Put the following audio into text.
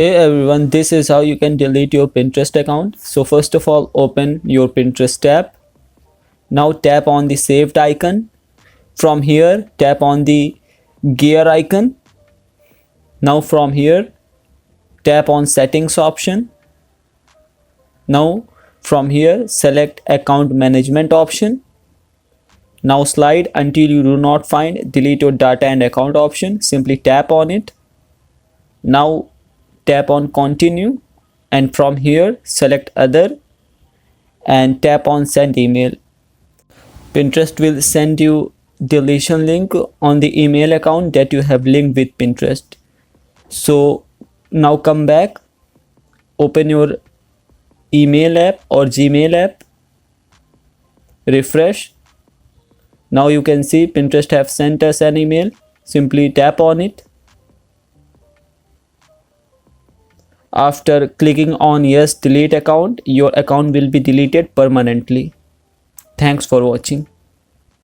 Hey everyone, this is how you can delete your Pinterest account. So first of all, open your Pinterest tab. Now tap on the saved icon. From here, tap on the gear icon. Now from here, tap on settings option. Now from here, select account management option. Now slide until you do not find delete your data and account option. Simply tap on it. Now tap on continue, and from here select other and tap on send email. Pinterest will send you deletion link on the email account that you have linked with Pinterest. So now come back, open your email app or Gmail app, refresh. Now you can see Pinterest have sent us an email. Simply tap on it. After clicking on yes delete account, your account will be deleted permanently. Thanks for watching.